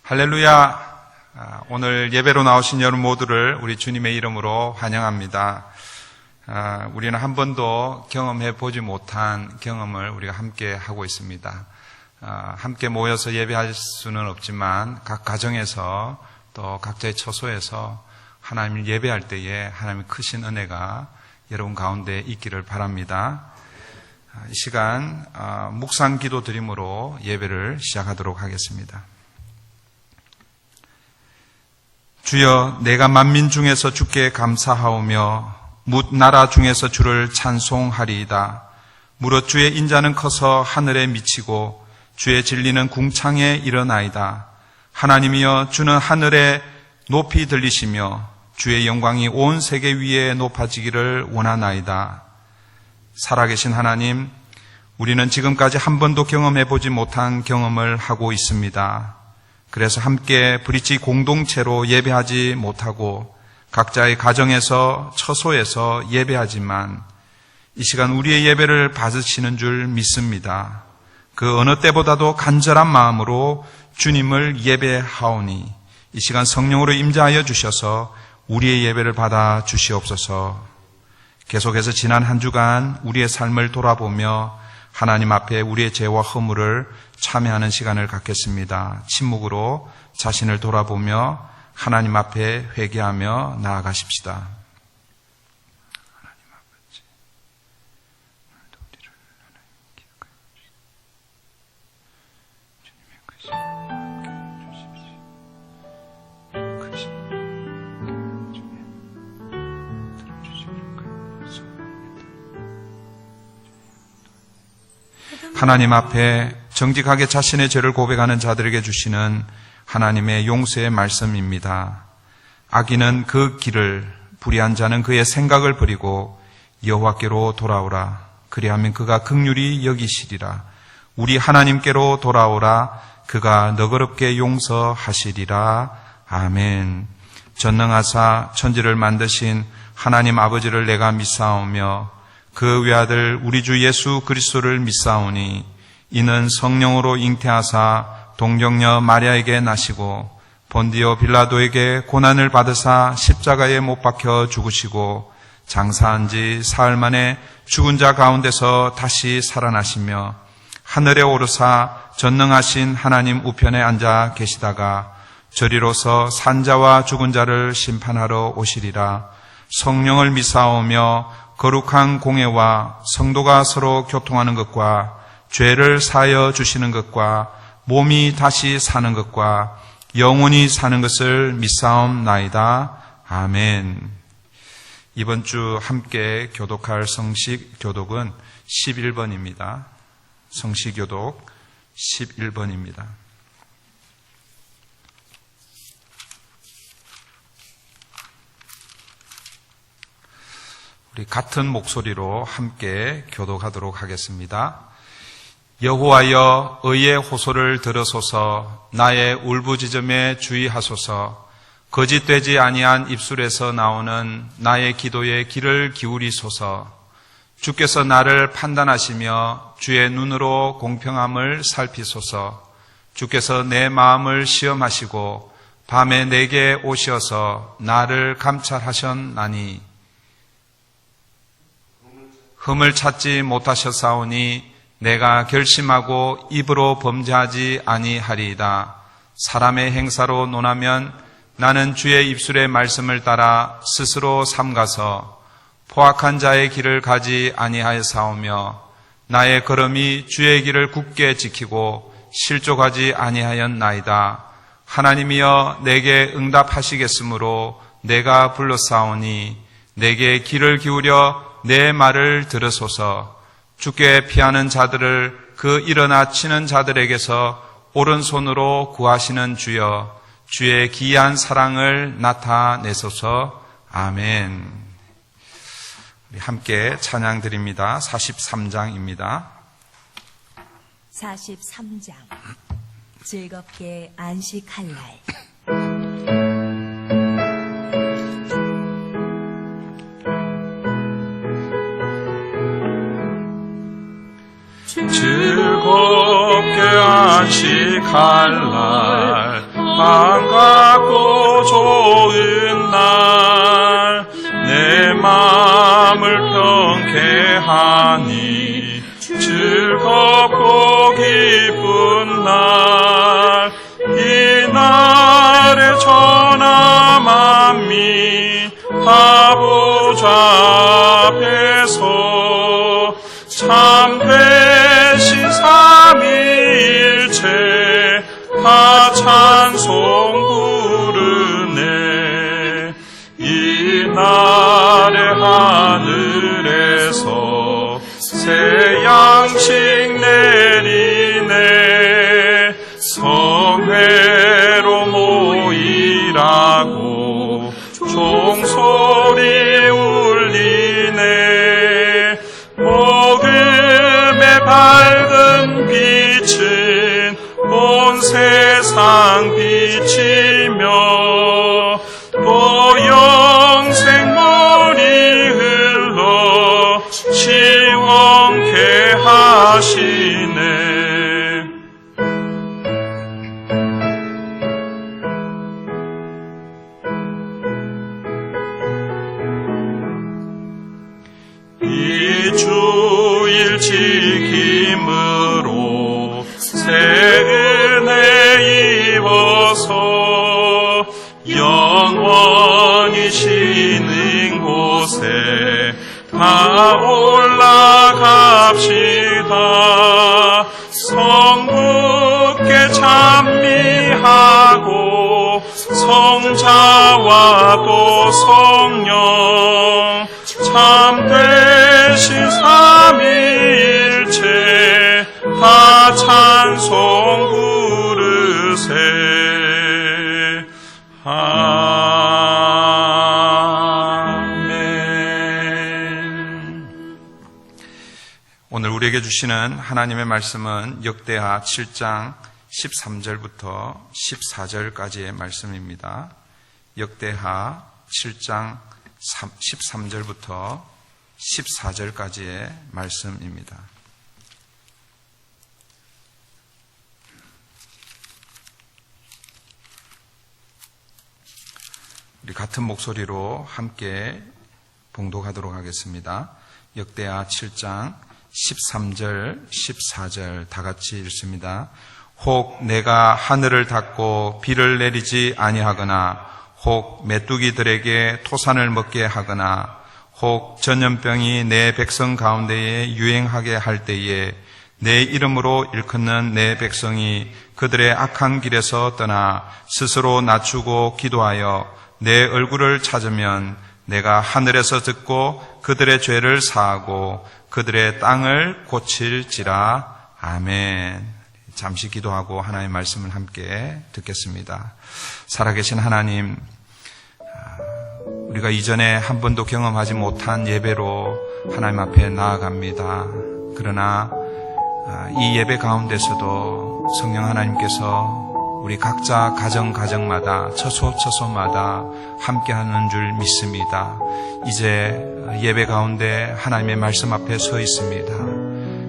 할렐루야. 오늘 예배로 나오신 여러분 모두를 우리 주님의 이름으로 환영합니다. 우리는 한 번도 경험해 보지 못한 경험을 우리가 함께 하고 있습니다. 함께 모여서 예배할 수는 없지만 각 가정에서 또 각자의 처소에서 하나님을 예배할 때에 하나님의 크신 은혜가 여러분 가운데 있기를 바랍니다. 이 시간 묵상 기도 드림으로 예배를 시작하도록 하겠습니다. 주여, 내가 만민 중에서 주께 감사하오며 뭇 나라 중에서 주를 찬송하리이다. 무릇 주의 인자는 커서 하늘에 미치고 주의 진리는 궁창에 일어나이다. 하나님이여, 주는 하늘에 높이 들리시며 주의 영광이 온 세계 위에 높아지기를 원하나이다. 살아계신 하나님, 우리는 지금까지 한 번도 경험해 보지 못한 경험을 하고 있습니다. 그래서 함께 브릿지 공동체로 예배하지 못하고 각자의 가정에서 처소에서 예배하지만 이 시간 우리의 예배를 받으시는 줄 믿습니다. 그 어느 때보다도 간절한 마음으로 주님을 예배하오니 이 시간 성령으로 임재하여 주셔서 우리의 예배를 받아 주시옵소서. 계속해서 지난 한 주간 우리의 삶을 돌아보며 하나님 앞에 우리의 죄와 허물을 참회하는 시간을 갖겠습니다. 침묵으로 자신을 돌아보며 하나님 앞에 회개하며 나아가십시다. 하나님 아버지, 오늘도 우리를 하나님 기억하여 주시고 주님의 크신 함께 주십시오. 크신 주님 들어주시기를 소원합니다. 하나님 앞에 정직하게 자신의 죄를 고백하는 자들에게 주시는 하나님의 용서의 말씀입니다. 악인은 그 길을, 불의한 자는 그의 생각을 버리고 여호와께로 돌아오라. 그리하면 그가 긍휼히 여기시리라. 우리 하나님께로 돌아오라. 그가 너그럽게 용서하시리라. 아멘. 전능하사 천지를 만드신 하나님 아버지를 내가 믿사오며 그 외아들 우리 주 예수 그리스도를 믿사오니 이는 성령으로 잉태하사 동정녀 마리아에게 나시고 본디오 빌라도에게 고난을 받으사 십자가에 못 박혀 죽으시고 장사한 지 사흘 만에 죽은 자 가운데서 다시 살아나시며 하늘에 오르사 전능하신 하나님 우편에 앉아 계시다가 저리로서 산자와 죽은 자를 심판하러 오시리라. 성령을 믿사오며 거룩한 공회와 성도가 서로 교통하는 것과 죄를 사하여 주시는 것과 몸이 다시 사는 것과 영원히 사는 것을 믿사옵나이다. 아멘. 이번 주 함께 교독할 성식 교독은 11번입니다. 성식 교독 11번입니다. 우리 같은 목소리로 함께 교독하도록 하겠습니다. 여호와여, 의의 호소를 들으소서. 나의 울부짖음에 주의하소서. 거짓되지 아니한 입술에서 나오는 나의 기도에 귀를 기울이소서. 주께서 나를 판단하시며 주의 눈으로 공평함을 살피소서. 주께서 내 마음을 시험하시고 밤에 내게 오셔서 나를 감찰하셨나니 흠을 찾지 못하셨사오니 내가 결심하고 입으로 범죄하지 아니하리이다. 사람의 행사로 논하면 나는 주의 입술의 말씀을 따라 스스로 삼가서 포악한 자의 길을 가지 아니하였사오며 나의 걸음이 주의 길을 굳게 지키고 실족하지 아니하였나이다. 하나님이여, 내게 응답하시겠으므로 내가 불렀사오니 내게 귀를 기울여 내 말을 들으소서. 주께 피하는 자들을 그 일어나 치는 자들에게서 오른손으로 구하시는 주여, 주의 기이한 사랑을 나타내소서. 아멘. 우리 함께 찬양 드립니다. 43장입니다. 43장 즐겁게 안식할 날. 즐겁게 안식할 날 반갑고 좋은 날 내 마음을 평케하니 즐겁고 기쁜 날 이 날에 전하 만민 아버지 앞에서 참되신 삼위일체 다 찬송 부르네. 이 날에 하늘에서 새 양식 내리네. 성회로 모이라고 종소리 울리네. 복음의 밝은 빛은 온 세상 비치며 또 영생물이 흘러 시원케 하시네. 이 주일 지킴으로 새 은혜 입어서 영원히 쉬는 곳에 다 올라갑시다. 성부께 찬미하고 성자와 또 성령 참되신 삼위일체 다 찬송 부르세. 아멘. 오늘 우리에게 주시는 하나님의 말씀은 역대하 7장 13절부터 14절까지의 말씀입니다. 역대하 7장 13절부터 14절까지의 말씀입니다. 우리 같은 목소리로 함께 봉독하도록 하겠습니다. 역대하 7장 13절, 14절 다 같이 읽습니다. 혹 내가 하늘을 닫고 비를 내리지 아니하거나 혹 메뚜기들에게 토산을 먹게 하거나 혹 전염병이 내 백성 가운데에 유행하게 할 때에 내 이름으로 일컫는 내 백성이 그들의 악한 길에서 떠나 스스로 낮추고 기도하여 내 얼굴을 찾으면 내가 하늘에서 듣고 그들의 죄를 사하고 그들의 땅을 고칠지라. 아멘. 잠시 기도하고 하나님의 말씀을 함께 듣겠습니다. 살아계신 하나님, 우리가 이전에 한 번도 경험하지 못한 예배로 하나님 앞에 나아갑니다. 그러나 이 예배 가운데서도 성령 하나님께서 우리 각자 가정마다 처소마다 함께하는 줄 믿습니다. 이제 예배 가운데 하나님의 말씀 앞에 서 있습니다.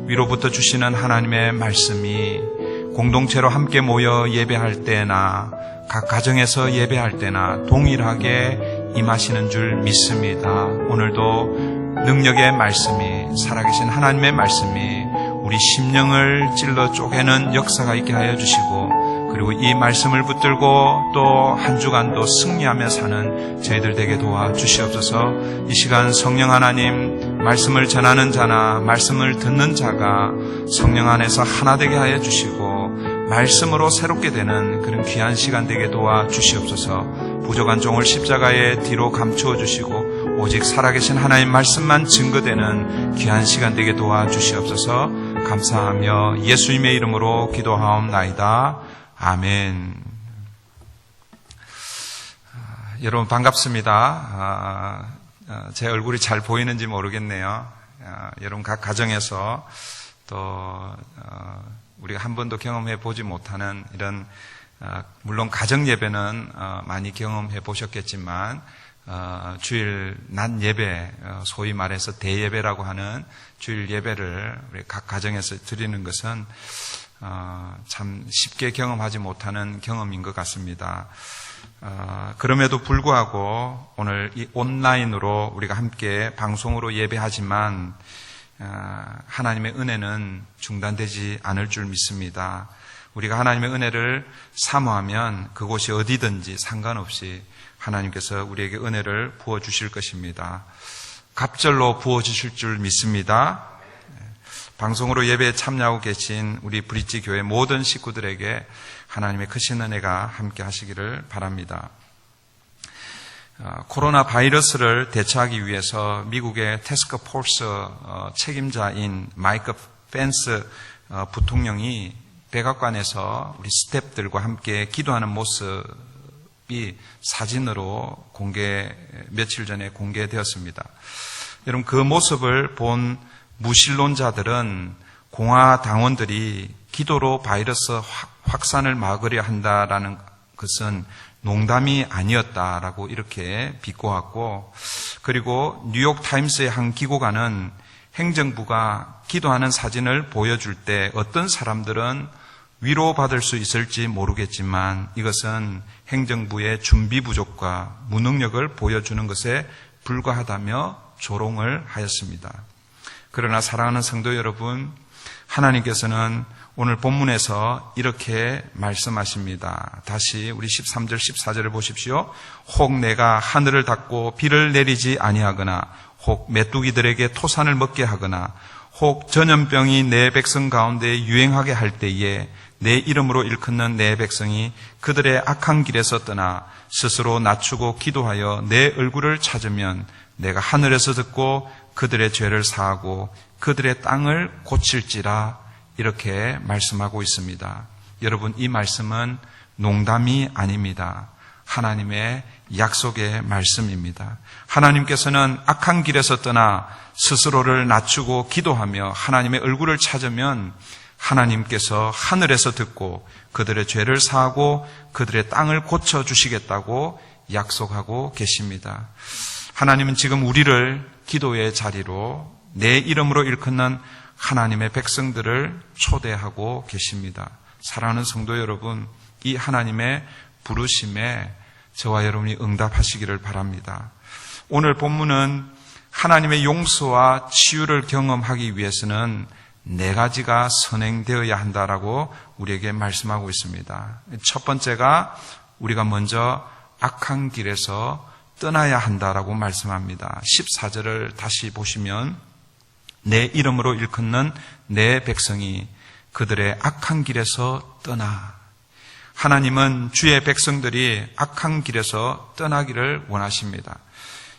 위로부터 주시는 하나님의 말씀이 공동체로 함께 모여 예배할 때나 각 가정에서 예배할 때나 동일하게 임하시는 줄 믿습니다. 오늘도 능력의 말씀이, 살아계신 하나님의 말씀이 우리 심령을 찔러 쪼개는 역사가 있게 하여 주시고, 그리고 이 말씀을 붙들고 또 한 주간도 승리하며 사는 저희들 되게 도와주시옵소서. 이 시간 성령 하나님, 말씀을 전하는 자나 말씀을 듣는 자가 성령 안에서 하나 되게 하여 주시고 말씀으로 새롭게 되는 그런 귀한 시간 되게 도와주시옵소서. 부족한 종을 십자가의 뒤로 감추어 주시고 오직 살아계신 하나님 말씀만 증거되는 귀한 시간 되게 도와주시옵소서. 감사하며 예수님의 이름으로 기도하옵나이다. 아멘. 여러분 반갑습니다. 제 얼굴이 잘 보이는지 모르겠네요. 여러분 각 가정에서 또 우리가 한 번도 경험해 보지 못하는 이런 물론 가정 예배는 많이 경험해 보셨겠지만 주일 낮 예배, 소위 말해서 대예배라고 하는 주일 예배를 우리 각 가정에서 드리는 것은 참 쉽게 경험하지 못하는 경험인 것 같습니다. 그럼에도 불구하고 오늘 이 온라인으로 우리가 함께 방송으로 예배하지만 하나님의 은혜는 중단되지 않을 줄 믿습니다. 우리가 하나님의 은혜를 사모하면 그곳이 어디든지 상관없이 하나님께서 우리에게 은혜를 부어주실 것입니다. 갑절로 부어주실 줄 믿습니다. 방송으로 예배에 참여하고 계신 우리 브릿지 교회 모든 식구들에게 하나님의 크신 은혜가 함께 하시기를 바랍니다. 코로나 바이러스를 대처하기 위해서 미국의 태스크 포스 책임자인 마이크 펜스 부통령이 백악관에서 우리 스태프들과 함께 기도하는 모습이 사진으로 며칠 전에 공개되었습니다. 여러분, 그 모습을 본 무신론자들은 공화당원들이 기도로 바이러스 확산을 막으려 한다라는 것은 농담이 아니었다라고 이렇게 비꼬았고, 그리고 뉴욕타임스의 한 기고가는 행정부가 기도하는 사진을 보여줄 때 어떤 사람들은 위로받을 수 있을지 모르겠지만 이것은 행정부의 준비 부족과 무능력을 보여주는 것에 불과하다며 조롱을 하였습니다. 그러나 사랑하는 성도 여러분, 하나님께서는 오늘 본문에서 이렇게 말씀하십니다. 다시 우리 13절 14절을 보십시오. 혹 내가 하늘을 닫고 비를 내리지 아니하거나 혹 메뚜기들에게 토산을 먹게 하거나 혹 전염병이 내 백성 가운데 유행하게 할 때에 내 이름으로 일컫는 내 백성이 그들의 악한 길에서 떠나 스스로 낮추고 기도하여 내 얼굴을 찾으면 내가 하늘에서 듣고 그들의 죄를 사하고 그들의 땅을 고칠지라, 이렇게 말씀하고 있습니다. 여러분, 이 말씀은 농담이 아닙니다. 하나님의 약속의 말씀입니다. 하나님께서는 악한 길에서 떠나 스스로를 낮추고 기도하며 하나님의 얼굴을 찾으면 하나님께서 하늘에서 듣고 그들의 죄를 사하고 그들의 땅을 고쳐주시겠다고 약속하고 계십니다. 하나님은 지금 우리를 기도의 자리로 내 이름으로 일컫는 하나님의 백성들을 초대하고 계십니다. 사랑하는 성도 여러분, 이 하나님의 부르심에 저와 여러분이 응답하시기를 바랍니다. 오늘 본문은 하나님의 용서와 치유를 경험하기 위해서는 4가지가 선행되어야 한다라고 우리에게 말씀하고 있습니다. 첫 번째가 우리가 먼저 악한 길에서 떠나야 한다라고 말씀합니다. 14절을 다시 보시면 내 이름으로 일컫는 내 백성이 그들의 악한 길에서 떠나. 하나님은 주의 백성들이 악한 길에서 떠나기를 원하십니다.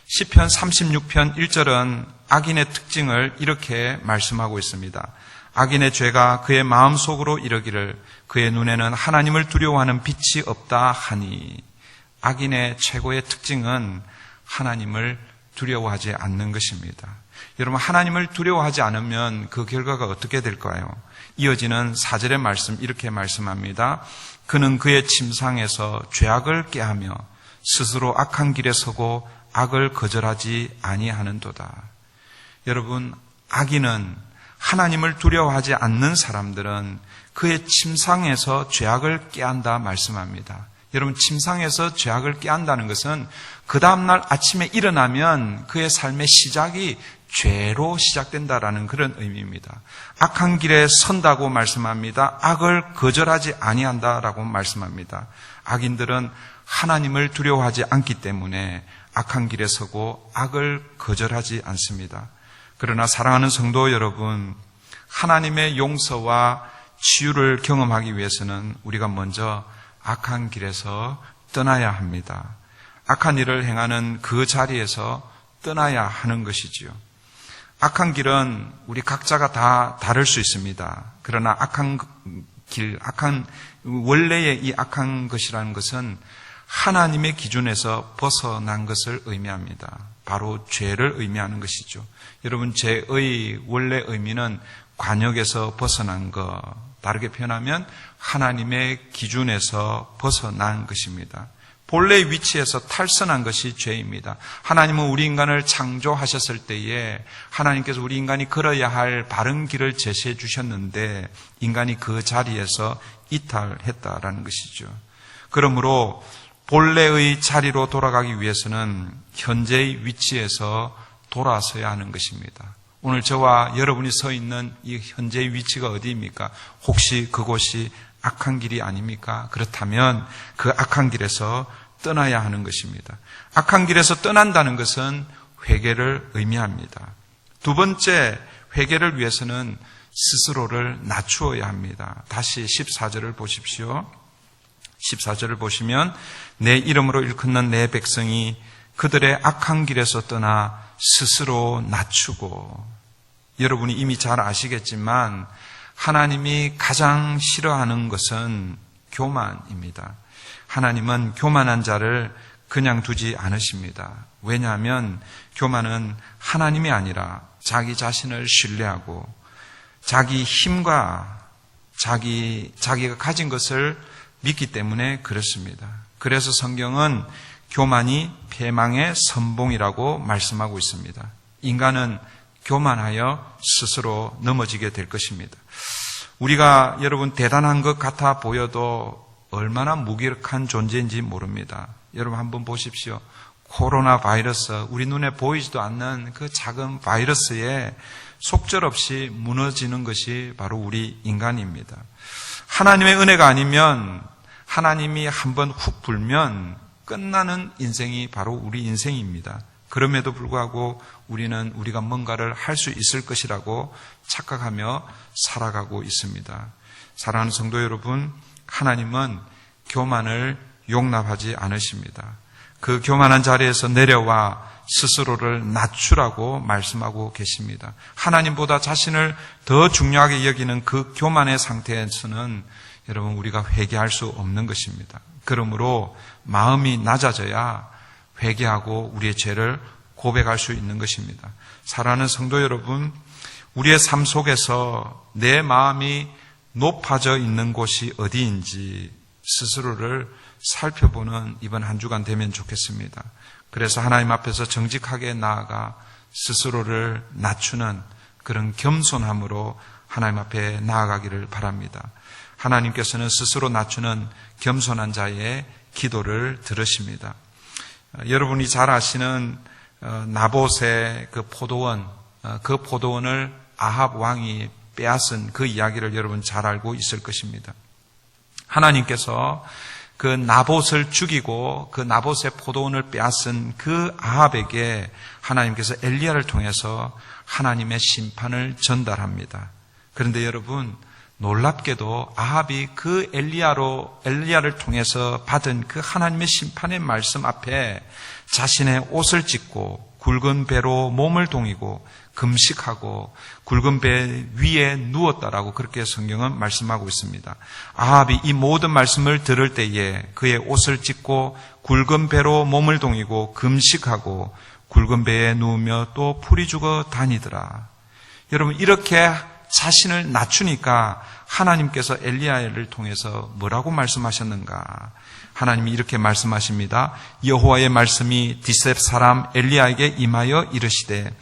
시편 36편 1절은 악인의 특징을 이렇게 말씀하고 있습니다. 악인의 죄가 그의 마음속으로 이르기를 그의 눈에는 하나님을 두려워하는 빛이 없다 하니. 악인의 최고의 특징은 하나님을 두려워하지 않는 것입니다. 여러분, 하나님을 두려워하지 않으면 그 결과가 어떻게 될까요? 이어지는 4절의 말씀, 이렇게 말씀합니다. 그는 그의 침상에서 죄악을 꾀하며 스스로 악한 길에 서고 악을 거절하지 아니하는도다. 여러분, 악인은, 하나님을 두려워하지 않는 사람들은 그의 침상에서 죄악을 꾀한다 말씀합니다. 여러분, 침상에서 죄악을 꾀한다는 것은 그 다음날 아침에 일어나면 그의 삶의 시작이 죄로 시작된다라는 그런 의미입니다. 악한 길에 선다고 말씀합니다. 악을 거절하지 아니한다라고 말씀합니다. 악인들은 하나님을 두려워하지 않기 때문에 악한 길에 서고 악을 거절하지 않습니다. 그러나 사랑하는 성도 여러분, 하나님의 용서와 치유를 경험하기 위해서는 우리가 먼저 악한 길에서 떠나야 합니다. 악한 일을 행하는 그 자리에서 떠나야 하는 것이지요. 악한 길은 우리 각자가 다 다를 수 있습니다. 그러나 악한 길, 원래의 이 악한 것이라는 것은 하나님의 기준에서 벗어난 것을 의미합니다. 바로 죄를 의미하는 것이죠. 여러분, 죄의 원래 의미는 관역에서 벗어난 것, 다르게 표현하면 하나님의 기준에서 벗어난 것입니다. 본래의 위치에서 탈선한 것이 죄입니다. 하나님은 우리 인간을 창조하셨을 때에 하나님께서 우리 인간이 걸어야 할 바른 길을 제시해 주셨는데 인간이 그 자리에서 이탈했다라는 것이죠. 그러므로 본래의 자리로 돌아가기 위해서는 현재의 위치에서 돌아서야 하는 것입니다. 오늘 저와 여러분이 서 있는 이 현재의 위치가 어디입니까? 혹시 그곳이 악한 길이 아닙니까? 그렇다면 그 악한 길에서 떠나야 하는 것입니다. 악한 길에서 떠난다는 것은 회개를 의미합니다. 두 번째, 회개를 위해서는 스스로를 낮추어야 합니다. 다시 14절을 보십시오. 14절을 보시면 내 이름으로 일컫는 내 백성이 그들의 악한 길에서 떠나 스스로 낮추고, 여러분이 이미 잘 아시겠지만 하나님이 가장 싫어하는 것은 교만입니다. 하나님은 교만한 자를 그냥 두지 않으십니다. 왜냐하면 교만은 하나님이 아니라 자기 자신을 신뢰하고 자기 힘과 자기가 가진 것을 믿기 때문에 그렇습니다. 그래서 성경은 교만이 패망의 선봉이라고 말씀하고 있습니다. 인간은 교만하여 스스로 넘어지게 될 것입니다. 우리가 여러분 대단한 것 같아 보여도 얼마나 무기력한 존재인지 모릅니다. 여러분 한번 보십시오. 코로나 바이러스, 우리 눈에 보이지도 않는 그 작은 바이러스에 속절없이 무너지는 것이 바로 우리 인간입니다. 하나님의 은혜가 아니면, 하나님이 한번 훅 불면 끝나는 인생이 바로 우리 인생입니다. 그럼에도 불구하고 우리는 우리가 뭔가를 할 수 있을 것이라고 착각하며 살아가고 있습니다. 사랑하는 성도 여러분, 하나님은 교만을 용납하지 않으십니다. 그 교만한 자리에서 내려와 스스로를 낮추라고 말씀하고 계십니다. 하나님보다 자신을 더 중요하게 여기는 그 교만의 상태에서는 여러분 우리가 회개할 수 없는 것입니다. 그러므로 마음이 낮아져야 회개하고 우리의 죄를 고백할 수 있는 것입니다. 사랑하는 성도 여러분, 우리의 삶 속에서 내 마음이 높아져 있는 곳이 어디인지 스스로를 살펴보는 이번 한 주간 되면 좋겠습니다. 그래서 하나님 앞에서 정직하게 나아가 스스로를 낮추는 그런 겸손함으로 하나님 앞에 나아가기를 바랍니다. 하나님께서는 스스로 낮추는 겸손한 자의 기도를 들으십니다. 여러분이 잘 아시는 나봇의 그 포도원을 아합 왕이 빼앗은 그 이야기를 여러분 잘 알고 있을 것입니다. 하나님께서 그 나봇을 죽이고 그 나봇의 포도원을 빼앗은 그 아합에게 하나님께서 엘리야를 통해서 하나님의 심판을 전달합니다. 그런데 여러분, 놀랍게도 아합이 그 엘리야를 통해서 받은 그 하나님의 심판의 말씀 앞에 자신의 옷을 찢고 굵은 배로 몸을 동이고 금식하고 굵은 배 위에 누웠다라고 그렇게 성경은 말씀하고 있습니다. 아합이 이 모든 말씀을 들을 때에 그의 옷을 찢고 굵은 배로 몸을 동이고 금식하고 굵은 배에 누우며 또 풀이 죽어 다니더라. 여러분, 이렇게 자신을 낮추니까 하나님께서 엘리야를 통해서 뭐라고 말씀하셨는가? 하나님이 이렇게 말씀하십니다. 여호와의 말씀이 디셉 사람 엘리야에게 임하여 이르시되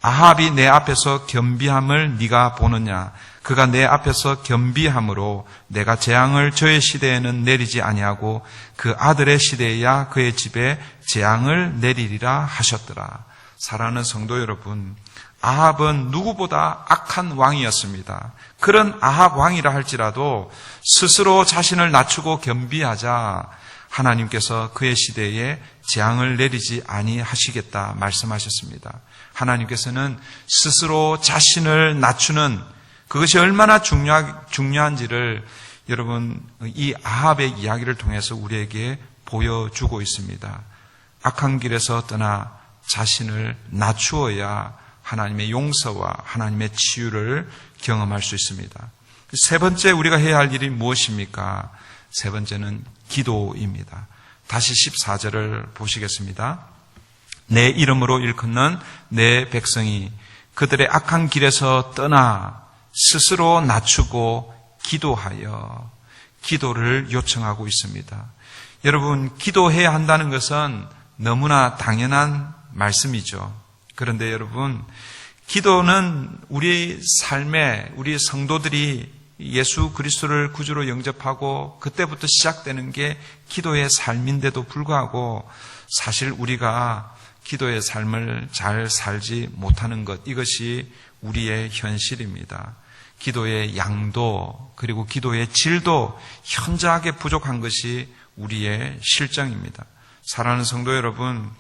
아합이 내 앞에서 겸비함을 네가 보느냐? 그가 내 앞에서 겸비함으로 내가 재앙을 저의 시대에는 내리지 아니하고 그 아들의 시대에야 그의 집에 재앙을 내리리라 하셨더라. 사랑하는 성도 여러분, 아합은 누구보다 악한 왕이었습니다. 그런 아합 왕이라 할지라도 스스로 자신을 낮추고 겸비하자 하나님께서 그의 시대에 재앙을 내리지 아니하시겠다 말씀하셨습니다. 하나님께서는 스스로 자신을 낮추는 그것이 얼마나 중요한지를 여러분 이 아합의 이야기를 통해서 우리에게 보여주고 있습니다. 악한 길에서 떠나 자신을 낮추어야 하나님의 용서와 하나님의 치유를 경험할 수 있습니다. 세 번째 우리가 해야 할 일이 무엇입니까? 세 번째는 기도입니다. 다시 14절을 보시겠습니다. 내 이름으로 일컫는 내 백성이 그들의 악한 길에서 떠나 스스로 낮추고 기도하여 기도를 요청하고 있습니다. 여러분, 기도해야 한다는 것은 너무나 당연한 말씀이죠. 그런데 여러분, 기도는 우리 삶에 우리 성도들이 예수 그리스도를 구주로 영접하고 그때부터 시작되는 게 기도의 삶인데도 불구하고 사실 우리가 기도의 삶을 잘 살지 못하는 것, 이것이 우리의 현실입니다. 기도의 양도 그리고 기도의 질도 현저하게 부족한 것이 우리의 실정입니다. 사랑하는 성도 여러분,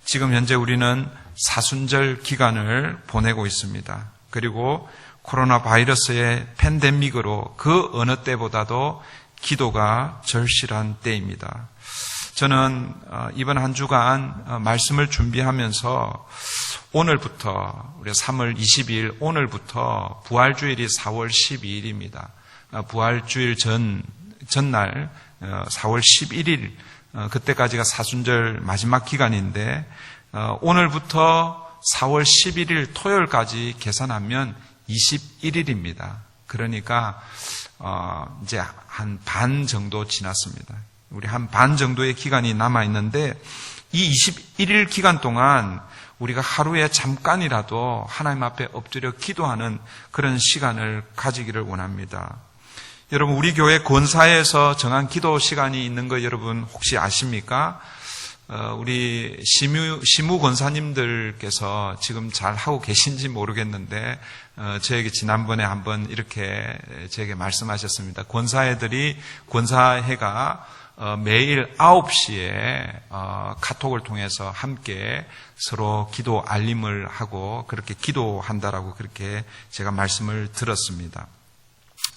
지금 현재 우리는 사순절 기간을 보내고 있습니다. 그리고 코로나 바이러스의 팬데믹으로 그 어느 때보다도 기도가 절실한 때입니다. 저는 이번 한 주간 말씀을 준비하면서 오늘부터 우리 3월 22일 오늘부터 부활주일이 4월 12일입니다. 부활주일 전날 4월 11일 그때까지가 사순절 마지막 기간인데 오늘부터 4월 11일 토요일까지 계산하면 21일입니다. 그러니까 이제 한 반 정도 지났습니다. 우리 한 반 정도의 기간이 남아 있는데 이 21일 기간 동안 우리가 하루에 잠깐이라도 하나님 앞에 엎드려 기도하는 그런 시간을 가지기를 원합니다. 여러분, 우리 교회 권사에서 정한 기도 시간이 있는 거 여러분 혹시 아십니까? 우리 시무 권사님들께서 지금 잘 하고 계신지 모르겠는데 저에게 지난번에 한번 이렇게 저에게 말씀하셨습니다. 권사회가 매일 9시에 카톡을 통해서 함께 서로 기도 알림을 하고 그렇게 기도한다라고 그렇게 제가 말씀을 들었습니다.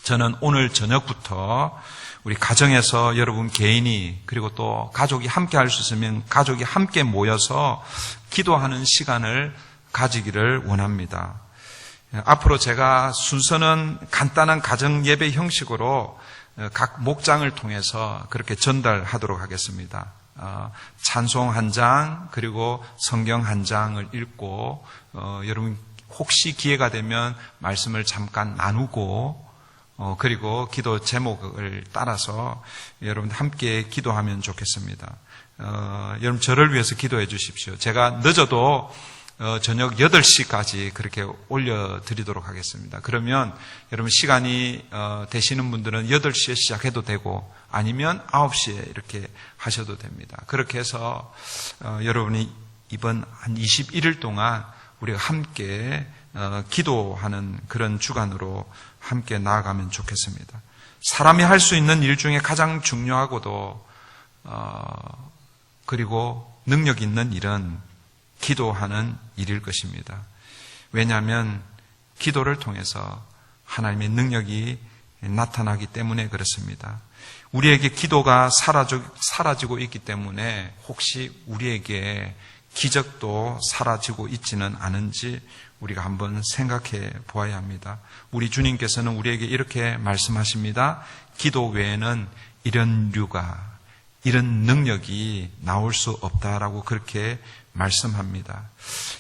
저는 오늘 저녁부터 우리 가정에서 여러분 개인이 그리고 또 가족이 함께 할 수 있으면 가족이 함께 모여서 기도하는 시간을 가지기를 원합니다. 앞으로 제가 순서는 간단한 가정 예배 형식으로 각 목장을 통해서 그렇게 전달하도록 하겠습니다. 찬송 한 장 그리고 성경 한 장을 읽고 여러분 혹시 기회가 되면 말씀을 잠깐 나누고 그리고 기도 제목을 따라서 여러분 함께 기도하면 좋겠습니다. 여러분 저를 위해서 기도해 주십시오. 제가 늦어도 저녁 8시까지 그렇게 올려드리도록 하겠습니다. 그러면 여러분 시간이 되시는 분들은 8시에 시작해도 되고 아니면 9시에 이렇게 하셔도 됩니다. 그렇게 해서 여러분이 이번 한 21일 동안 우리가 함께 기도하는 그런 주간으로 함께 나아가면 좋겠습니다. 사람이 할 수 있는 일 중에 가장 중요하고도 그리고 능력 있는 일은 기도하는 일일 것입니다. 왜냐하면 기도를 통해서 하나님의 능력이 나타나기 때문에 그렇습니다. 우리에게 기도가 사라지고 있기 때문에 혹시 우리에게 기적도 사라지고 있지는 않은지 우리가 한번 생각해 보아야 합니다. 우리 주님께서는 우리에게 이렇게 말씀하십니다. 기도 외에는 이런 능력이 나올 수 없다라고 그렇게 말씀합니다.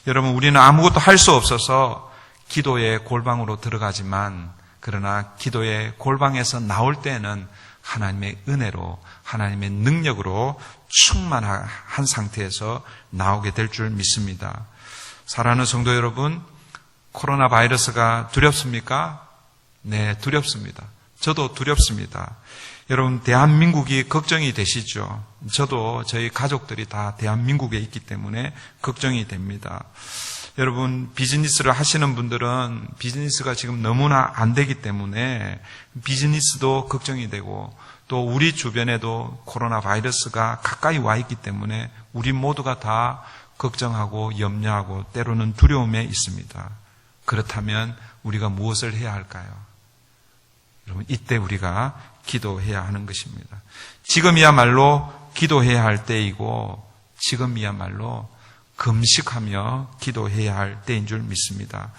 여러분, 우리는 아무것도 할 수 없어서 기도의 골방으로 들어가지만 그러나 기도의 골방에서 나올 때는 하나님의 은혜로 하나님의 능력으로 충만한 상태에서 나오게 될 줄 믿습니다. 사랑하는 성도 여러분, 코로나 바이러스가 두렵습니까? 네, 두렵습니다. 저도 두렵습니다. 여러분, 대한민국이 걱정이 되시죠? 저도 저희 가족들이 다 대한민국에 있기 때문에 걱정이 됩니다. 여러분, 비즈니스를 하시는 분들은 비즈니스가 지금 너무나 안 되기 때문에 비즈니스도 걱정이 되고 또 우리 주변에도 코로나 바이러스가 가까이 와 있기 때문에 우리 모두가 다 걱정하고 염려하고 때로는 두려움에 있습니다. 그렇다면 우리가 무엇을 해야 할까요? 여러분, 이때 우리가 기도해야 하는 것입니다. 지금이야말로 기도해야 할 때이고 지금이야말로 금식하며 기도해야 할 때인 줄 믿습니다.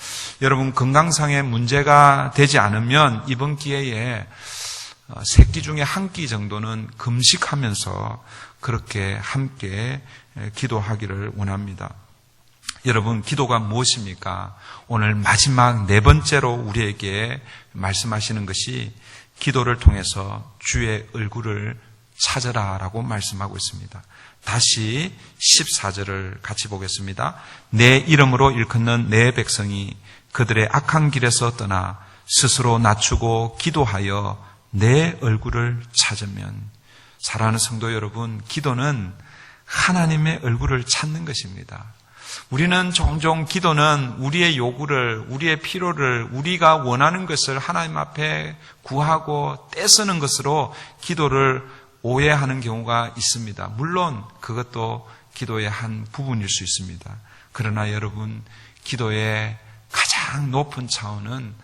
여러분, 건강상의 문제가 되지 않으면 이번 기회에 3끼 중에 1끼 정도는 금식하면서 그렇게 함께 기도하기를 원합니다. 여러분, 기도가 무엇입니까? 오늘 마지막 4번째로 우리에게 말씀하시는 것이 기도를 통해서 주의 얼굴을 찾으라 라고 말씀하고 있습니다. 다시 14절을 같이 보겠습니다. 내 이름으로 일컫는 내 백성이 그들의 악한 길에서 떠나 스스로 낮추고 기도하여 내 얼굴을 찾으면. 사랑하는 성도 여러분, 기도는 하나님의 얼굴을 찾는 것입니다. 우리는 종종 기도는 우리의 요구를, 우리의 필요를, 우리가 원하는 것을 하나님 앞에 구하고 떼쓰는 것으로 기도를 오해하는 경우가 있습니다. 물론 그것도 기도의 한 부분일 수 있습니다. 그러나 여러분, 기도의 가장 높은 차원은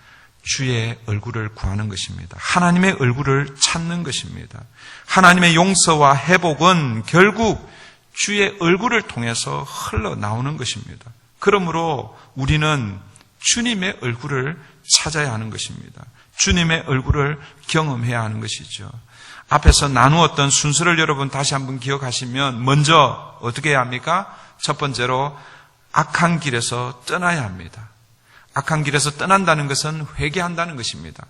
주의 얼굴을 구하는 것입니다. 하나님의 얼굴을 찾는 것입니다. 하나님의 용서와 회복은 결국 주의 얼굴을 통해서 흘러나오는 것입니다. 그러므로 우리는 주님의 얼굴을 찾아야 하는 것입니다. 주님의 얼굴을 경험해야 하는 것이죠. 앞에서 나누었던 순서를 여러분 다시 한번 기억하시면 먼저 어떻게 해야 합니까? 첫 번째로 악한 길에서 떠나야 합니다. 악한 길에서 떠난다는 것은 회개한다는 것입니다.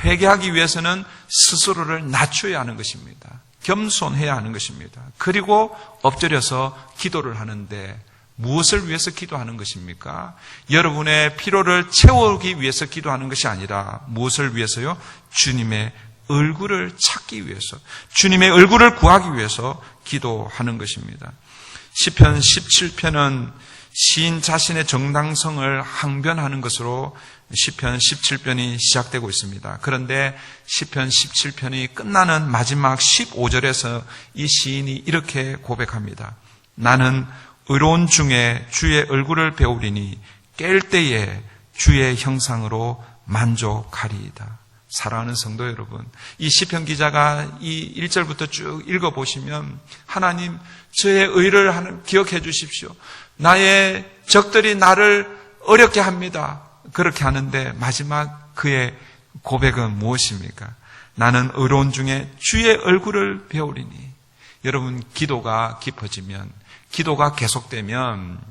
회개하기 위해서는 스스로를 낮춰야 하는 것입니다. 겸손해야 하는 것입니다. 그리고 엎드려서 기도를 하는데 무엇을 위해서 기도하는 것입니까? 여러분의 필요를 채우기 위해서 기도하는 것이 아니라 무엇을 위해서요? 주님의 얼굴을 찾기 위해서, 주님의 얼굴을 구하기 위해서 기도하는 것입니다. 시편 17편은 시인 자신의 정당성을 항변하는 것으로 시편 17편이 시작되고 있습니다. 그런데 시편 17편이 끝나는 마지막 15절에서 이 시인이 이렇게 고백합니다. 나는 의로운 중에 주의 얼굴을 배우리니 깰 때에 주의 형상으로 만족하리이다. 사랑하는 성도 여러분, 이 시편 기자가 이 1절부터 쭉 읽어보시면 하나님, 저의 의를 기억해 주십시오. 나의 적들이 나를 어렵게 합니다. 그렇게 하는데 마지막 그의 고백은 무엇입니까? 나는 의로운 중에 주의 얼굴을 배우리니. 여러분, 기도가 깊어지면, 기도가 계속되면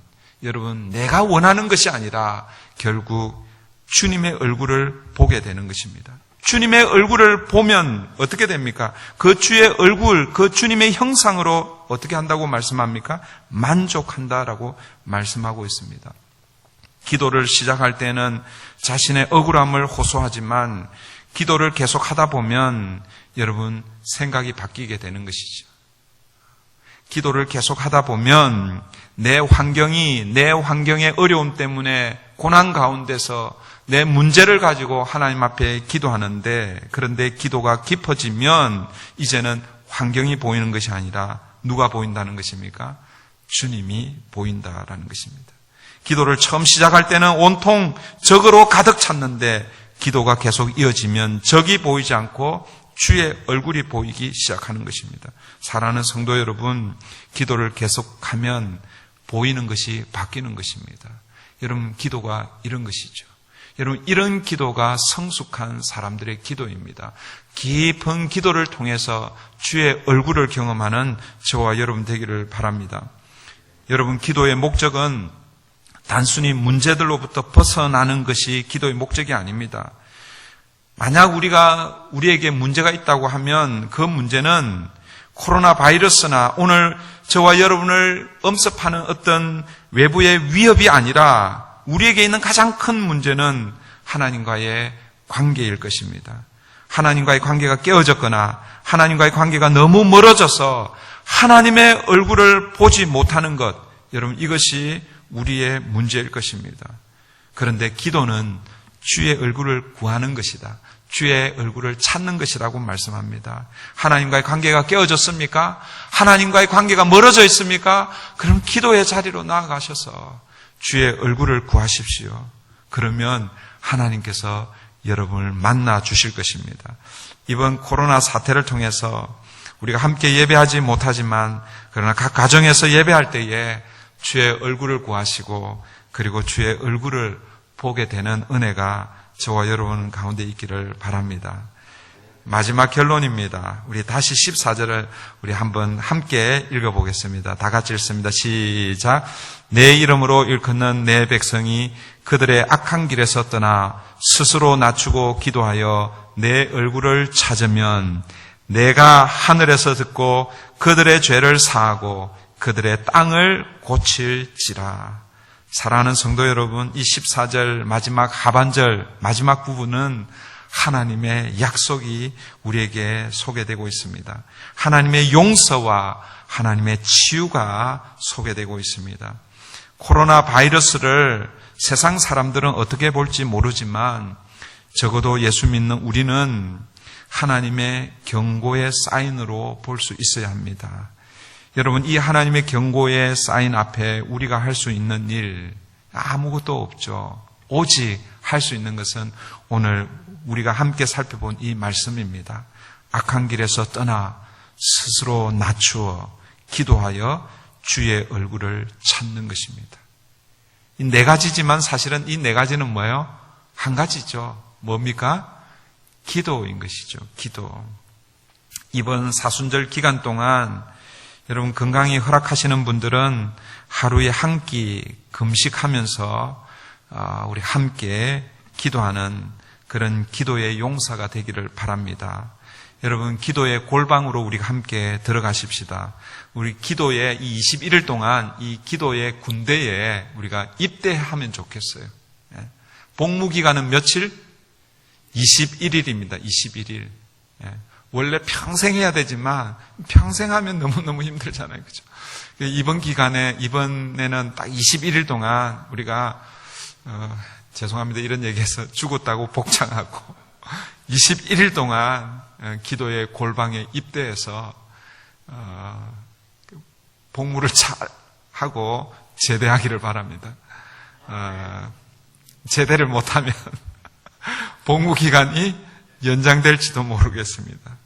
여러분, 내가 원하는 것이 아니라 결국 주님의 얼굴을 보게 되는 것입니다. 주님의 얼굴을 보면 어떻게 됩니까? 그 주의 얼굴, 그 주님의 형상으로 어떻게 한다고 말씀합니까? 만족한다라고 말씀하고 있습니다. 기도를 시작할 때는 자신의 억울함을 호소하지만 기도를 계속 하다 보면 여러분 생각이 바뀌게 되는 것이죠. 기도를 계속 하다 보면 내 환경의 어려움 때문에 고난 가운데서 내 문제를 가지고 하나님 앞에 기도하는데, 그런데 기도가 깊어지면 이제는 환경이 보이는 것이 아니라 누가 보인다는 것입니까? 주님이 보인다라는 것입니다. 기도를 처음 시작할 때는 온통 적으로 가득 찼는데 기도가 계속 이어지면 적이 보이지 않고 주의 얼굴이 보이기 시작하는 것입니다. 사랑하는 성도 여러분, 기도를 계속하면 보이는 것이 바뀌는 것입니다. 여러분, 기도가 이런 것이죠. 여러분, 이런 기도가 성숙한 사람들의 기도입니다. 깊은 기도를 통해서 주의 얼굴을 경험하는 저와 여러분 되기를 바랍니다. 여러분, 기도의 목적은 단순히 문제들로부터 벗어나는 것이 기도의 목적이 아닙니다. 만약 우리에게 문제가 있다고 하면 그 문제는 코로나 바이러스나 오늘 저와 여러분을 엄습하는 어떤 외부의 위협이 아니라 우리에게 있는 가장 큰 문제는 하나님과의 관계일 것입니다. 하나님과의 관계가 깨어졌거나 하나님과의 관계가 너무 멀어져서 하나님의 얼굴을 보지 못하는 것, 여러분, 이것이 우리의 문제일 것입니다. 그런데 기도는 주의 얼굴을 구하는 것이다. 주의 얼굴을 찾는 것이라고 말씀합니다. 하나님과의 관계가 깨어졌습니까? 하나님과의 관계가 멀어져 있습니까? 그럼 기도의 자리로 나아가셔서 주의 얼굴을 구하십시오. 그러면 하나님께서 여러분을 만나 주실 것입니다. 이번 코로나 사태를 통해서 우리가 함께 예배하지 못하지만 그러나 각 가정에서 예배할 때에 주의 얼굴을 구하시고 그리고 주의 얼굴을 보게 되는 은혜가 저와 여러분 가운데 있기를 바랍니다. 마지막 결론입니다. 우리 다시 14절을 우리 한번 함께 읽어보겠습니다. 다 같이 읽습니다. 시작. 내 이름으로 일컫는 내 백성이 그들의 악한 길에서 떠나 스스로 낮추고 기도하여 내 얼굴을 찾으면 내가 하늘에서 듣고 그들의 죄를 사하고 그들의 땅을 고칠지라. 사랑하는 성도 여러분, 이 14절 마지막 하반절 마지막 부분은 하나님의 약속이 우리에게 소개되고 있습니다. 하나님의 용서와 하나님의 치유가 소개되고 있습니다. 코로나 바이러스를 세상 사람들은 어떻게 볼지 모르지만 적어도 예수 믿는 우리는 하나님의 경고의 사인으로 볼 수 있어야 합니다. 여러분, 이 하나님의 경고의 사인 앞에 우리가 할 수 있는 일 아무것도 없죠. 오직 할 수 있는 것은 오늘 우리가 함께 살펴본 이 말씀입니다. 악한 길에서 떠나 스스로 낮추어 기도하여 주의 얼굴을 찾는 것입니다. 이 네 가지지만 사실은 이 네 가지는 뭐예요? 한 가지죠. 뭡니까? 기도인 것이죠. 기도. 이번 사순절 기간 동안 여러분 건강이 허락하시는 분들은 하루에 한 끼 금식하면서 우리 함께 기도하는 그런 기도의 용사가 되기를 바랍니다. 여러분 기도의 골방으로 우리가 함께 들어가십시다. 우리 기도의 이 21일 동안 이 기도의 군대에 우리가 입대하면 좋겠어요. 복무기간은 며칠? 21일입니다. 21일. 원래 평생 해야 되지만 평생 하면 너무너무 힘들잖아요. 그죠? 이번에는 딱 21일 동안 우리가 죄송합니다. 이런 얘기해서 죽었다고 복창하고 21일 동안 기도의 골방에 입대해서 복무를 잘 하고 제대하기를 바랍니다. 제대를 못하면 복무 기간이 연장될지도 모르겠습니다.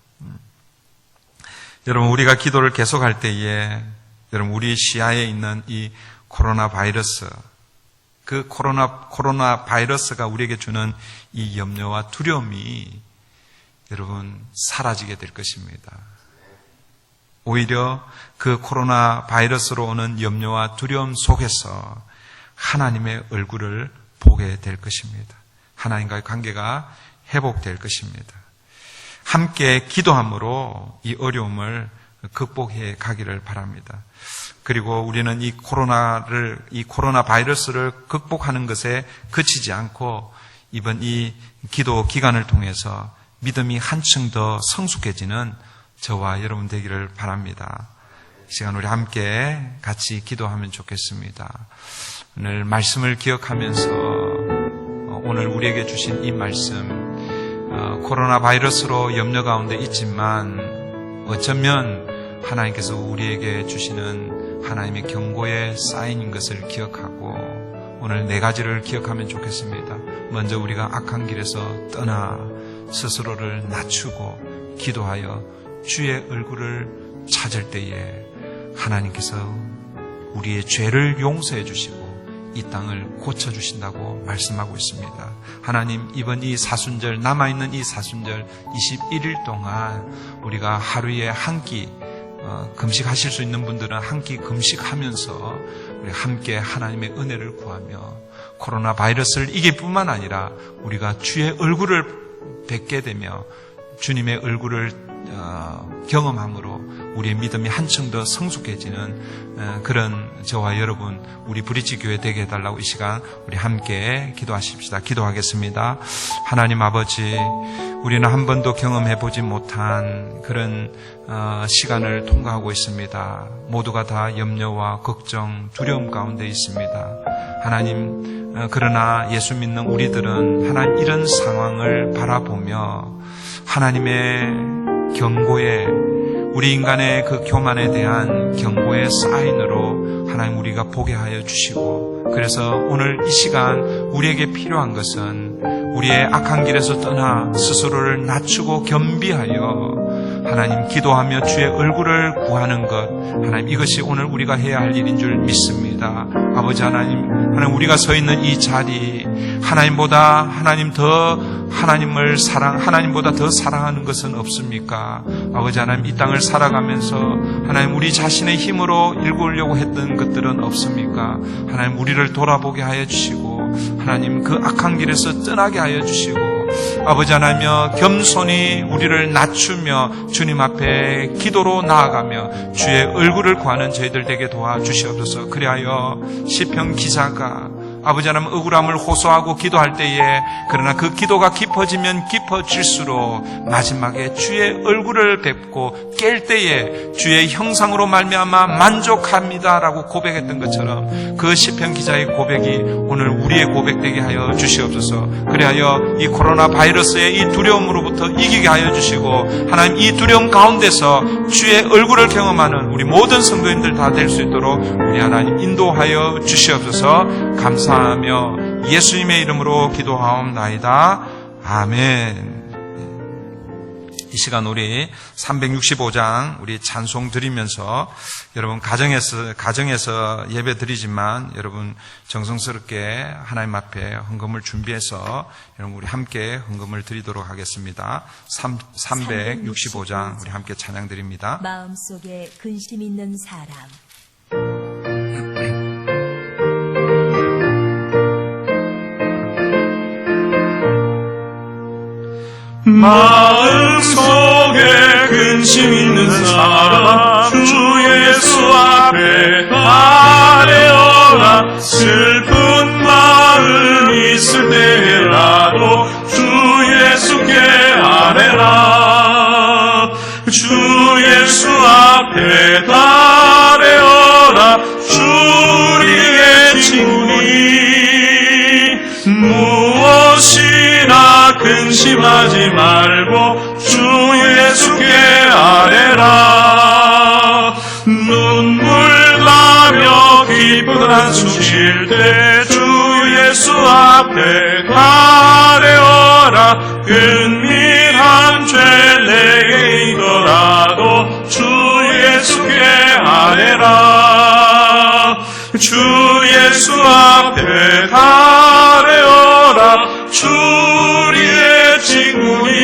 여러분 우리가 기도를 계속할 때에 여러분 우리 시야에 있는 이 코로나 바이러스, 그 코로나 바이러스가 우리에게 주는 이 염려와 두려움이 여러분 사라지게 될 것입니다. 오히려 그 코로나 바이러스로 오는 염려와 두려움 속에서 하나님의 얼굴을 보게 될 것입니다. 하나님과의 관계가 회복될 것입니다. 함께 기도함으로 이 어려움을 극복해 가기를 바랍니다. 그리고 우리는 이 코로나 바이러스를 극복하는 것에 그치지 않고 이번 이 기도 기간을 통해서 믿음이 한층 더 성숙해지는 저와 여러분 되기를 바랍니다. 이 시간 우리 함께 같이 기도하면 좋겠습니다. 오늘 말씀을 기억하면서 오늘 우리에게 주신 이 말씀, 코로나 바이러스로 염려 가운데 있지만 어쩌면 하나님께서 우리에게 주시는 하나님의 경고의 사인인 것을 기억하고 오늘 네 가지를 기억하면 좋겠습니다. 먼저 우리가 악한 길에서 떠나 스스로를 낮추고 기도하여 주의 얼굴을 찾을 때에 하나님께서 우리의 죄를 용서해 주시고 이 땅을 고쳐주신다고 말씀하고 있습니다. 하나님, 이번 이 사순절, 남아있는 이 사순절 21일 동안 우리가 하루에 한 끼 금식하실 수 있는 분들은 한 끼 금식하면서 우리 함께 하나님의 은혜를 구하며 코로나 바이러스를 이길 뿐만 아니라 우리가 주의 얼굴을 뵙게 되며 주님의 얼굴을 경험함으로 우리의 믿음이 한층 더 성숙해지는 그런 저와 여러분 우리 브릿지 교회 되게 해달라고 이 시간 우리 함께 기도하십시다. 기도하겠습니다. 하나님 아버지, 우리는 한 번도 경험해보지 못한 그런 시간을 통과하고 있습니다. 모두가 다 염려와 걱정, 두려움 가운데 있습니다. 하나님, 그러나 예수 믿는 우리들은 하나님 이런 상황을 바라보며 하나님의 경고에 우리 인간의 그 교만에 대한 경고의 사인으로 하나님 우리가 보게 하여 주시고, 그래서 오늘 이 시간 우리에게 필요한 것은 우리의 악한 길에서 떠나 스스로를 낮추고 겸비하여 하나님 기도하며 주의 얼굴을 구하는 것, 하나님 이것이 오늘 우리가 해야 할 일인 줄 믿습니다. 아버지 하나님 우리가 서 있는 이 자리, 하나님보다 하나님보다 더 사랑하는 것은 없습니까? 아버지 하나님, 이 땅을 살아가면서 하나님 우리 자신의 힘으로 일구려고 했던 것들은 없습니까? 하나님 우리를 돌아보게 하여 주시고 하나님 그 악한 길에서 떠나게 하여 주시고 아버지 하나님여, 겸손히 우리를 낮추며 주님 앞에 기도로 나아가며 주의 얼굴을 구하는 저희들 되게 도와주시옵소서. 그리하여 시편 기자가 아버지 하나님 억울함을 호소하고 기도할 때에, 그러나 그 기도가 깊어지면 깊어질수록 마지막에 주의 얼굴을 뵙고 깰 때에 주의 형상으로 말미암아 만족합니다라고 고백했던 것처럼 그 시편 기자의 고백이 오늘 우리의 고백되게 하여 주시옵소서. 그리하여 이 코로나 바이러스의 이 두려움으로부터 이기게 하여 주시고, 하나님 이 두려움 가운데서 주의 얼굴을 경험하는 우리 모든 성도님들 다 될 수 있도록 우리 하나님 인도하여 주시옵소서. 감사하며 예수님의 이름으로 기도하옵나이다. 아멘. 이 시간 우리 365장 우리 찬송 드리면서 여러분 가정에서 예배 드리지만 여러분 정성스럽게 하나님 앞에 헌금을 준비해서 여러분 우리 함께 헌금을 드리도록 하겠습니다. 365장 우리 함께 찬양 드립니다. 마음속에 근심 있는 사람. 마음속에 근심 있는 사람 주 예수 앞에 아뢰어라. 슬픈 마음 있을 때라도 주 예수께 아뢰라. 주 예수 앞에 아뢰어라. 주 우리의 친구니 무엇이나 근심하지 말고 주 예수께 아뢰라. 눈물 나며 기쁜 한숨 쉴 때 주 예수 앞에 아뢰어라. 은밀한 죄 내게 있더라도 주 예수께 아뢰라. 주 예수 앞에 아뢰어라. 주 우리의 친구니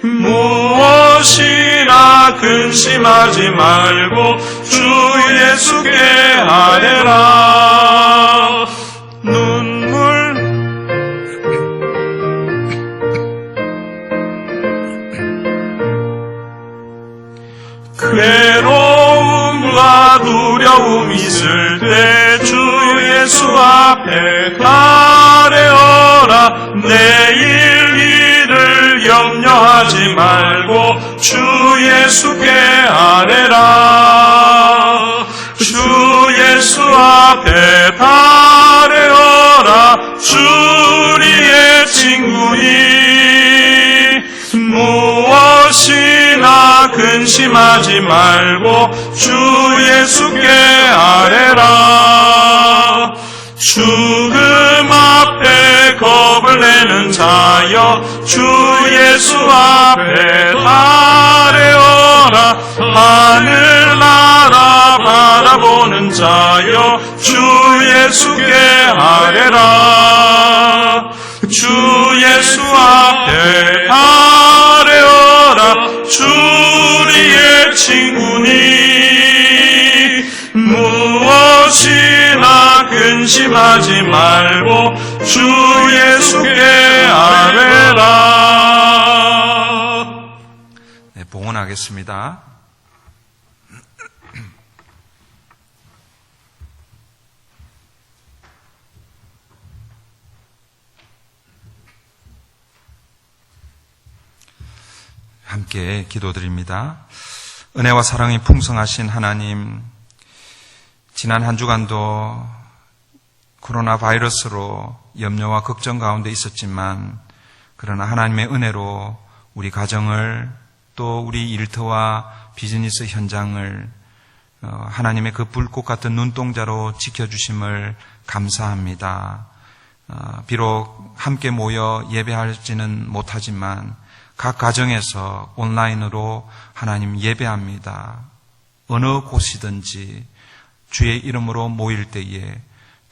무엇이나 근심하지 말고 주 예수께 아뢰라. 괴로움과 두려움 있을 때 주 예수 앞에 아뢰어라. 내일 일을 염려하지 말고 주 예수께 아뢰라. 주 예수 앞에 아뢰어라. 주 우리의 친구니 무엇이나 근심하지 말고 주 예수께 아뢰라. 죽음 앞에 겁을 내는 자여 주 예수 앞에 아뢰어라. 하늘나라 바라보는 자여 주 예수께 아뢰라. 주 예수 앞에 아뢰어라. 주 우리의 친구니 무엇이나 근심하지 말고 주 예수께 아뢰라. 네, 봉헌하겠습니다. 함께 기도드립니다. 은혜와 사랑이 풍성하신 하나님, 지난 한 주간도 코로나 바이러스로 염려와 걱정 가운데 있었지만, 그러나 하나님의 은혜로 우리 가정을, 또 우리 일터와 비즈니스 현장을 하나님의 그 불꽃 같은 눈동자로 지켜주심을 감사합니다. 비록 함께 모여 예배하지는 못하지만 각 가정에서 온라인으로 하나님 예배합니다. 어느 곳이든지 주의 이름으로 모일 때에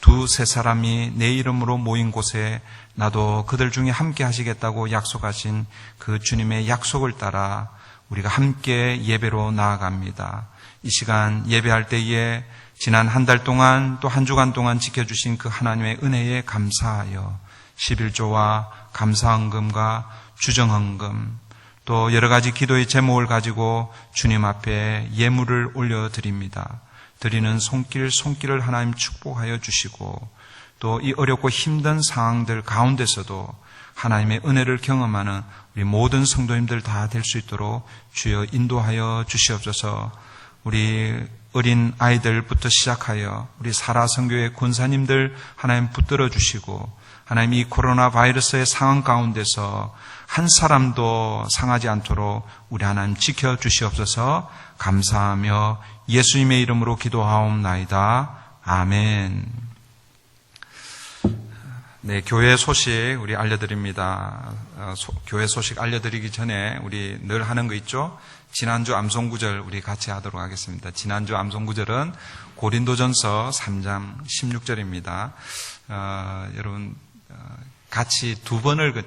두세 사람이 내 이름으로 모인 곳에 나도 그들 중에 함께 하시겠다고 약속하신 그 주님의 약속을 따라 우리가 함께 예배로 나아갑니다. 이 시간 예배할 때에 지난 한 달 동안 또 한 주간 동안 지켜주신 그 하나님의 은혜에 감사하여 11조와 감사헌금과 주정헌금, 또 여러 가지 기도의 제목을 가지고 주님 앞에 예물을 올려드립니다. 드리는 손길을 하나님 축복하여 주시고, 또 이 어렵고 힘든 상황들 가운데서도 하나님의 은혜를 경험하는 우리 모든 성도님들 다 될 수 있도록 주여 인도하여 주시옵소서. 우리 어린 아이들부터 시작하여 우리 사라선교회 권사님들 하나님 붙들어 주시고, 하나님 이 코로나 바이러스의 상황 가운데서 한 사람도 상하지 않도록 우리 하나님 지켜 주시옵소서. 감사하며 예수님의 이름으로 기도하옵나이다. 아멘. 네, 교회 소식 우리 알려드립니다. 교회 소식 알려드리기 전에 우리 늘 하는 거 있죠? 지난주 암송구절 우리 같이 하도록 하겠습니다. 지난주 암송구절은 고린도전서 3장 16절입니다. 여러분 같이 두 번을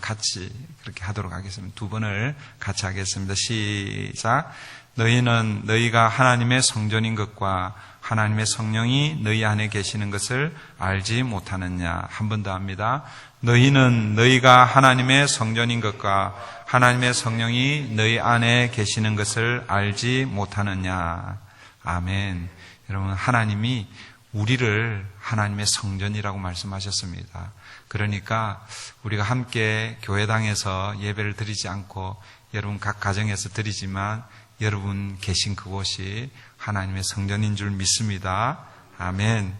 같이 그렇게 하도록 하겠습니다. 두 번을 같이 하겠습니다. 시작. 너희는 너희가 하나님의 성전인 것과 하나님의 성령이 너희 안에 계시는 것을 알지 못하느냐. 한 번 더 합니다. 너희는 너희가 하나님의 성전인 것과 하나님의 성령이 너희 안에 계시는 것을 알지 못하느냐. 아멘. 여러분, 하나님이 우리를 하나님의 성전이라고 말씀하셨습니다. 그러니까 우리가 함께 교회당에서 예배를 드리지 않고 여러분 각 가정에서 드리지만 여러분 계신 그곳이 하나님의 성전인 줄 믿습니다. 아멘.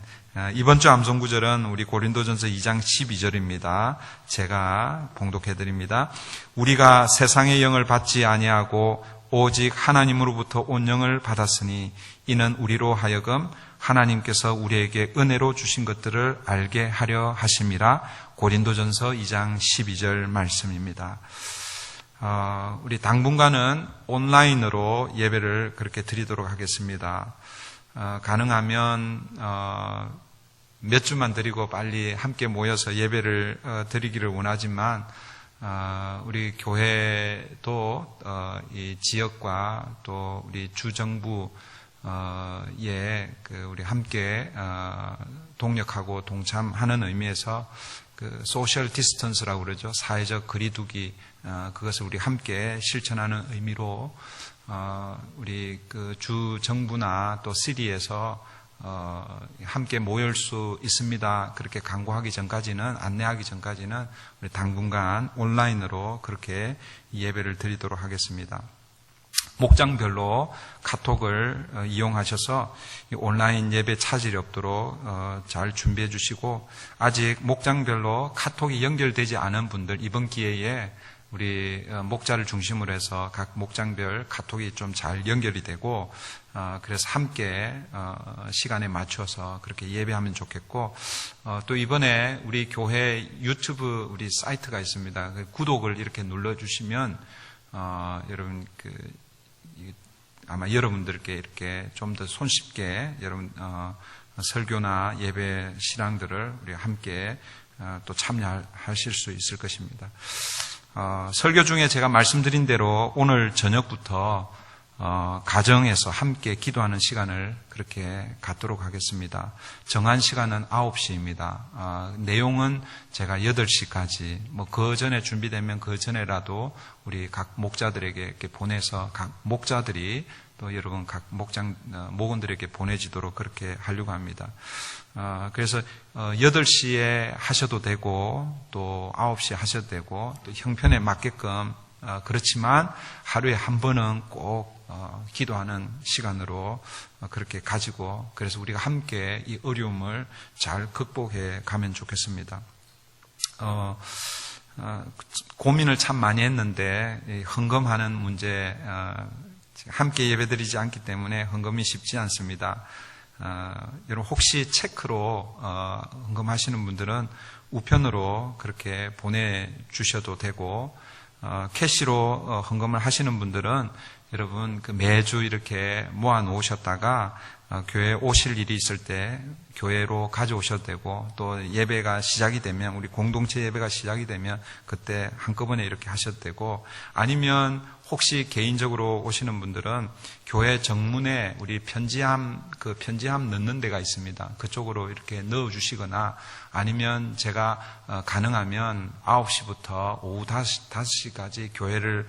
이번 주 암송구절은 우리 고린도전서 2장 12절입니다. 제가 봉독해 드립니다. 우리가 세상의 영을 받지 아니하고 오직 하나님으로부터 온 영을 받았으니 이는 우리로 하여금 하나님께서 우리에게 은혜로 주신 것들을 알게 하려 하심이라. 고린도전서 2장 12절 말씀입니다. 우리 당분간은 온라인으로 예배를 그렇게 드리도록 하겠습니다. 가능하면 몇 주만 드리고 빨리 함께 모여서 예배를 드리기를 원하지만 우리 교회도 이 지역과 또 우리 주정부 우리 함께 동력하고 동참하는 의미에서 그 소셜 디스턴스라고 그러죠. 사회적 거리두기, 그것을 우리 함께 실천하는 의미로 우리 그 주 정부나 또 시리에서 함께 모일 수 있습니다. 그렇게 강구하기 전까지는, 안내하기 전까지는 우리 당분간 온라인으로 그렇게 예배를 드리도록 하겠습니다. 목장별로 카톡을 이용하셔서 온라인 예배 차질이 없도록 잘 준비해 주시고, 아직 목장별로 카톡이 연결되지 않은 분들 이번 기회에 우리 목자를 중심으로 해서 각 목장별 카톡이 좀 잘 연결이 되고, 그래서 함께 시간에 맞춰서 그렇게 예배하면 좋겠고, 또 이번에 우리 교회 유튜브 우리 사이트가 있습니다. 구독을 이렇게 눌러주시면 여러분 아마 여러분들께 이렇게 좀 더 손쉽게 여러분 설교나 예배 신앙들을 우리 함께 또 참여하실 수 있을 것입니다. 설교 중에 제가 말씀드린 대로 오늘 저녁부터 가정에서 함께 기도하는 시간을 그렇게 갖도록 하겠습니다. 정한 시간은 9시입니다. 내용은 제가 8시까지, 그 전에 준비되면 그 전에라도 우리 각 목자들에게 이렇게 보내서 각 목자들이 또 여러분 각 목원들에게 보내지도록 그렇게 하려고 합니다. 그래서 8시에 하셔도 되고 또 9시에 하셔도 되고 또 형편에 맞게끔 그렇지만 하루에 한 번은 꼭 기도하는 시간으로 그렇게 가지고, 그래서 우리가 함께 이 어려움을 잘 극복해 가면 좋겠습니다. 고민을 참 많이 했는데 헌금하는 문제, 함께 예배드리지 않기 때문에 헌금이 쉽지 않습니다. 여러분 혹시 체크로 헌금하시는 분들은 우편으로 그렇게 보내주셔도 되고, 캐시로 헌금을 하시는 분들은 여러분 매주 이렇게 모아 놓으셨다가 교회에 오실 일이 있을 때 교회로 가져오셔도 되고, 또 예배가 시작이 되면, 우리 공동체 예배가 시작이 되면 그때 한꺼번에 이렇게 하셔도 되고, 아니면 혹시 개인적으로 오시는 분들은 교회 정문에 우리 편지함 넣는 데가 있습니다. 그쪽으로 이렇게 넣어주시거나 아니면 제가 가능하면 9시부터 오후 5시까지 교회를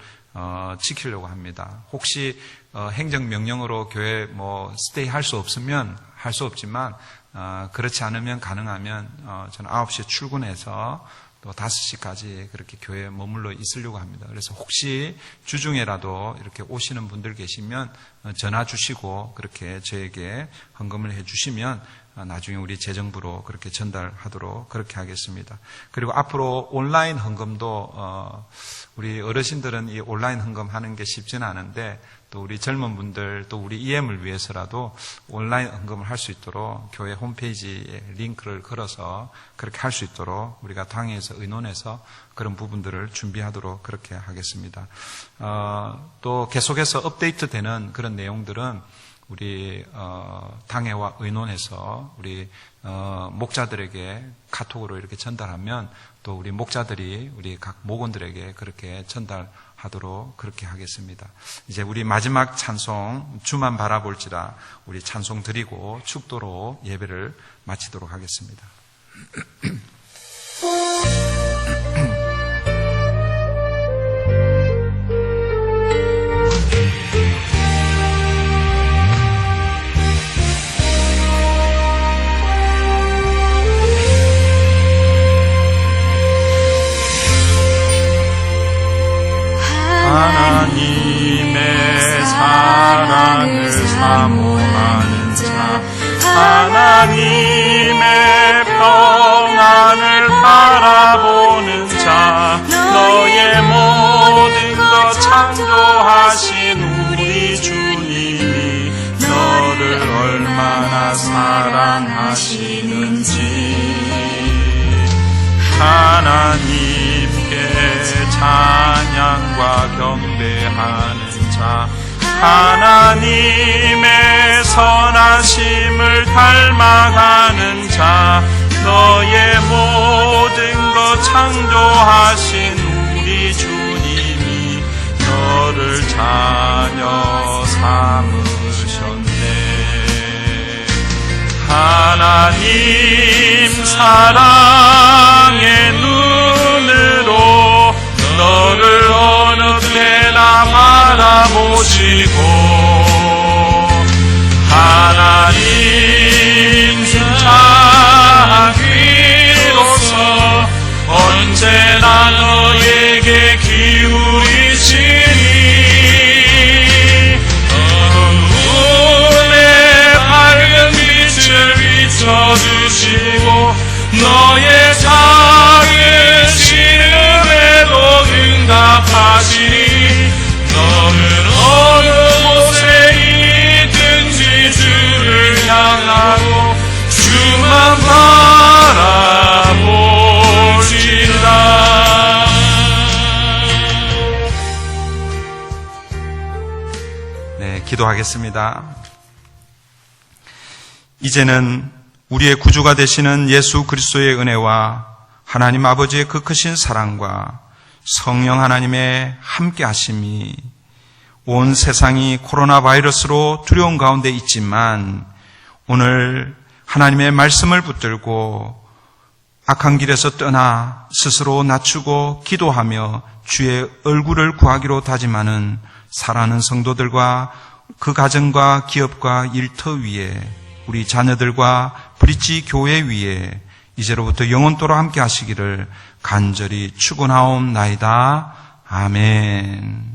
지키려고 합니다. 혹시 행정명령으로 교회 스테이 할 수 없으면 할 수 없지만 그렇지 않으면 가능하면 저는 9시에 출근해서 또 5시까지 그렇게 교회에 머물러 있으려고 합니다. 그래서 혹시 주중에라도 이렇게 오시는 분들 계시면 전화 주시고 그렇게 저에게 헌금을 해 주시면 나중에 우리 재정부로 그렇게 전달하도록 그렇게 하겠습니다. 그리고 앞으로 온라인 헌금도 우리 어르신들은 이 온라인 헌금하는 게 쉽지는 않은데 또 우리 젊은 분들 또 우리 EM을 위해서라도 온라인 헌금을 할 수 있도록 교회 홈페이지에 링크를 걸어서 그렇게 할 수 있도록 우리가 당회에서 의논해서 그런 부분들을 준비하도록 그렇게 하겠습니다. 또 계속해서 업데이트되는 그런 내용들은 우리 당회와 의논해서 우리 목자들에게 카톡으로 이렇게 전달하면 또 우리 목자들이 우리 각 목원들에게 그렇게 전달하도록 그렇게 하겠습니다. 이제 우리 마지막 찬송 주만 바라볼지라 우리 찬송 드리고 축도로 예배를 마치도록 하겠습니다. 하나님의 사랑을 사모하는 자, 하나님의 평안을 바라보는 자, 너의 모든 것 창조하신 우리 주님이 너를 얼마나 사랑하시는지 하나님께 찬양과 경배하는 자, 하나님의 선하심을 닮아가는 자, 너의 모든 것 창조하신 우리 주님이 너를 자녀 삼으셨네. 하나님 사랑의 눈으로 너를 어느 때나 바라보시고 하나님 자비로서 언제나 너에게 기울이시니 눈에 밝은 빛을 비춰주시고 너의 작은 신음에도 응답하시니 너는 어느 곳에 있든지 주를 향하고 주만 바라볼지라. 네, 기도하겠습니다. 이제는 우리의 구주가 되시는 예수 그리스도의 은혜와 하나님 아버지의 그 크신 사랑과 성령 하나님의 함께 하심이 온 세상이 코로나 바이러스로 두려운 가운데 있지만 오늘 하나님의 말씀을 붙들고 악한 길에서 떠나 스스로 낮추고 기도하며 주의 얼굴을 구하기로 다짐하는 사랑하는 성도들과 그 가정과 기업과 일터 위에 우리 자녀들과 브릿지 교회 위에 이제로부터 영원토록 함께 하시기를 간절히 축원하옵나이다. 아멘.